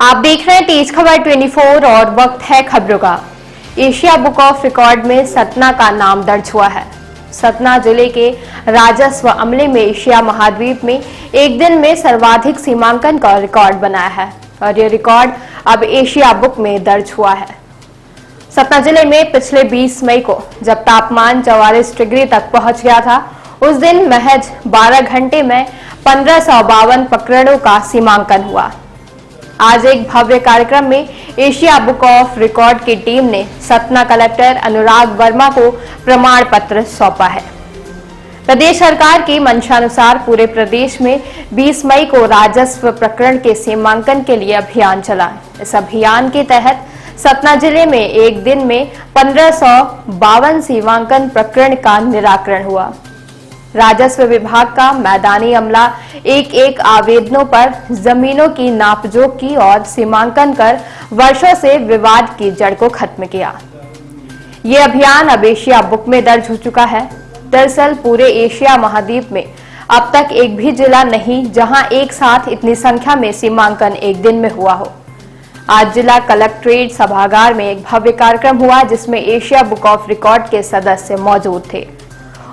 आप देख रहे हैं तेज खबर 24 और वक्त है खबरों का। एशिया बुक ऑफ रिकॉर्ड में सतना का नाम दर्ज हुआ है। सतना जिले के राजस्व अमले में एशिया महाद्वीप में एक दिन में सर्वाधिक सीमांकन का रिकॉर्ड बनाया है और ये रिकॉर्ड अब एशिया बुक में दर्ज हुआ है। सतना जिले में पिछले 20 मई को जब तापमान 44 डिग्री तक पहुंच गया था, उस दिन महज 12 घंटे में 1552 प्रकरणों का सीमांकन हुआ। आज एक भव्य कार्यक्रम में एशिया बुक ऑफ रिकॉर्ड की टीम ने सतना कलेक्टर अनुराग वर्मा को प्रमाण पत्र सौंपा है। प्रदेश सरकार की मंशानुसार पूरे प्रदेश में 20 मई को राजस्व प्रकरण के सीमांकन के लिए अभियान चला। इस अभियान के तहत सतना जिले में एक दिन में 1552 सीमांकन प्रकरण का निराकरण हुआ। राजस्व विभाग का मैदानी अमला एक आवेदनों पर जमीनों की नापजोख की और सीमांकन कर वर्षों से विवाद की जड़ को खत्म किया। ये अभियान अब एशिया बुक में दर्ज हो चुका है। दरअसल पूरे एशिया महाद्वीप में अब तक एक भी जिला नहीं जहां एक साथ इतनी संख्या में सीमांकन एक दिन में हुआ हो। आज जिला कलेक्ट्रेट सभागार में एक भव्य कार्यक्रम हुआ जिसमें एशिया बुक ऑफ रिकॉर्ड के सदस्य मौजूद थे।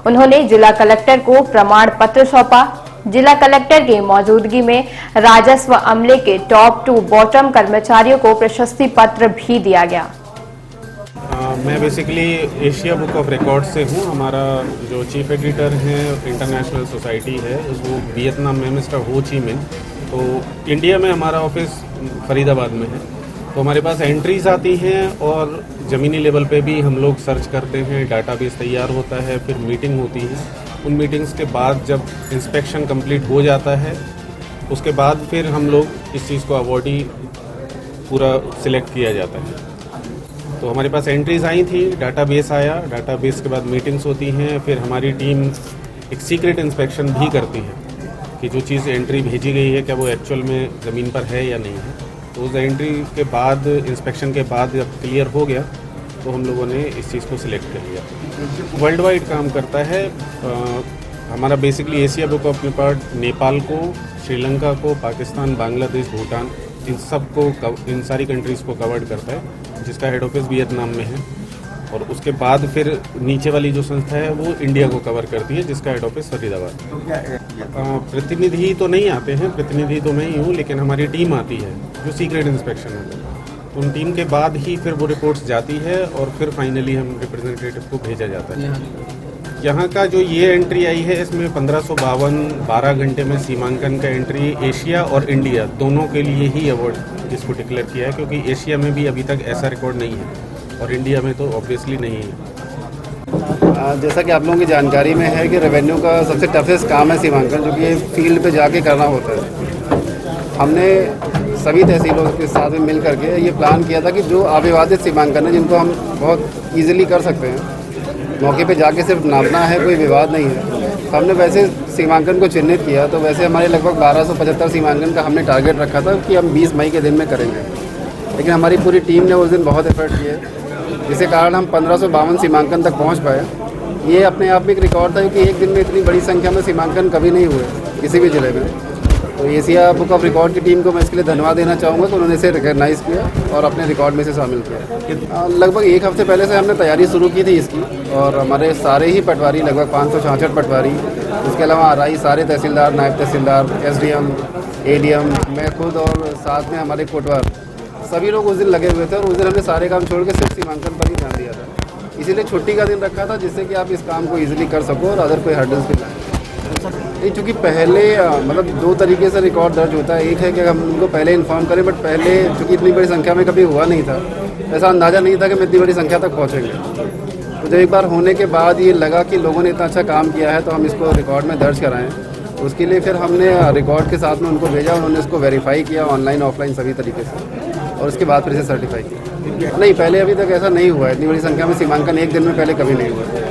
उन्होंने जिला कलेक्टर को प्रमाण पत्र सौंपा। जिला कलेक्टर की मौजूदगी में राजस्व अमले के टॉप टू बॉटम कर्मचारियों को प्रशस्ति पत्र भी दिया गया। मैं basically Asia book of record से हूँ। हमारा जो चीफ एडिटर हैं इंटरनेशनल सोसाइटी है वो वियतनाम में मिस्टर हो ची मिन। तो इंडिया में हमारा ऑफिस फरीदाबाद में है। तो हमारे पास एंट्रीज आती हैं और ज़मीनी लेवल पे भी हम लोग सर्च करते हैं, डाटाबेस तैयार होता है, फिर मीटिंग होती है। उन मीटिंग्स के बाद जब इंस्पेक्शन कंप्लीट हो जाता है उसके बाद फिर हम लोग इस चीज़ को अवॉर्डी पूरा सिलेक्ट किया जाता है। तो हमारे पास एंट्रीज आई थी, डाटाबेस आया, डाटाबेस के बाद मीटिंग्स होती हैं, फिर हमारी टीम एक सीक्रेट इंस्पेक्शन भी करती है कि जो चीज़ एंट्री भेजी गई है क्या वो एक्चुअल में ज़मीन पर है या नहीं है। तो उस एंट्री के बाद इंस्पेक्शन के बाद जब क्लियर हो गया तो हम लोगों ने इस चीज़ को सिलेक्ट कर लिया। वर्ल्ड वाइड काम करता है। हमारा basically Asia book of record Nepal को, श्रीलंका को, पाकिस्तान, बांग्लादेश, भूटान, इन सारी कंट्रीज़ को कवर्ड करता है, जिसका हेड ऑफिस वियतनाम में है। और उसके बाद फिर नीचे वाली जो संस्था है वो इंडिया को कवर करती है, जिसका हेड ऑफिस फरीदाबाद। प्रतिनिधि तो नहीं आते हैं, प्रतिनिधि तो मैं ही हूँ, लेकिन हमारी टीम आती है जो सीक्रेट इंस्पेक्शन है। तो उन टीम के बाद ही फिर वो रिपोर्ट्स जाती है और फिर फाइनली हम रिप्रेजेंटेटिव को भेजा जाता है। यहाँ का जो ये एंट्री आई है इसमें 1552 12 घंटे में सीमांकन का एंट्री एशिया और इंडिया दोनों के लिए ही अवार्ड इसको डिक्लेयर किया है, क्योंकि एशिया में भी अभी तक ऐसा रिकॉर्ड नहीं है और इंडिया में तो ऑब्वियसली नहीं है। जैसा कि आप लोगों की जानकारी में है कि रेवेन्यू का सबसे टफेस्ट काम है सीमांकन, जो कि फील्ड पे जाके करना होता है। हमने सभी तहसीलों के साथ में मिल करके ये प्लान किया था कि जो अविवादित सीमांकन है जिनको हम बहुत ईजिली कर सकते हैं, मौके पे जाके सिर्फ नापना है, कोई विवाद नहीं है। तो हमने वैसे सीमांकन को चिन्हित किया। तो वैसे हमारे लगभग 1275 सीमांकन का हमने टारगेट रखा था कि हम 20 मई के दिन में करेंगे, लेकिन हमारी पूरी टीम ने उस दिन बहुत एफर्ट किए, जिसके कारण हम 1552 सीमांकन तक पहुंच पाए। ये अपने आप में एक रिकॉर्ड था, क्योंकि एक दिन में इतनी बड़ी संख्या में सीमांकन कभी नहीं हुए किसी भी ज़िले में। तो एशिया बुक ऑफ रिकॉर्ड की टीम को मैं इसके लिए धन्यवाद देना चाहूँगा कि उन्होंने इसे रिकॉग्नाइज़ किया और अपने रिकॉर्ड में से शामिल किया। लगभग एक हफ्ते पहले से हमने तैयारी शुरू की थी इसकी, और हमारे सारे ही पटवारी, लगभग 566 पटवारी, उसके अलावा आरआई, सारे तहसीलदार, नायब तहसीलदार, एसडीएम, एडीएम, मैं खुद और साथ में हमारे कोटवार, सभी लोग उस दिन लगे हुए थे। और उस दिन हमने सारे काम छोड़ के सिर्फ सीमांकन पर ही ध्यान दिया था। इसीलिए छुट्टी का दिन रखा था, जिससे कि आप इस काम को इजीली कर सको और अदर कोई हर्डल्स भी लाएँ। नहीं, चूँकि पहले मतलब 2 तरीके से रिकॉर्ड दर्ज होता है। एक है कि हम उनको पहले इन्फॉर्म करें, बट पहले चूँकि इतनी बड़ी संख्या में कभी हुआ नहीं था, ऐसा अंदाज़ा नहीं था कि हम इतनी बड़ी संख्या तक पहुँचेंगे। तो जब एक बार होने के बाद ये लगा कि लोगों ने इतना अच्छा काम किया है तो हम इसको रिकॉर्ड में दर्ज कराएँ। उसके लिए फिर हमने रिकॉर्ड के साथ में उनको भेजा, उन्होंने इसको वेरीफाई किया ऑनलाइन ऑफलाइन सभी तरीके से, और उसके बाद फिर इसे सर्टिफाई किया। नहीं, पहले अभी तक ऐसा नहीं हुआ है, इतनी बड़ी संख्या में सीमांकन एक दिन में पहले कभी नहीं हुआ।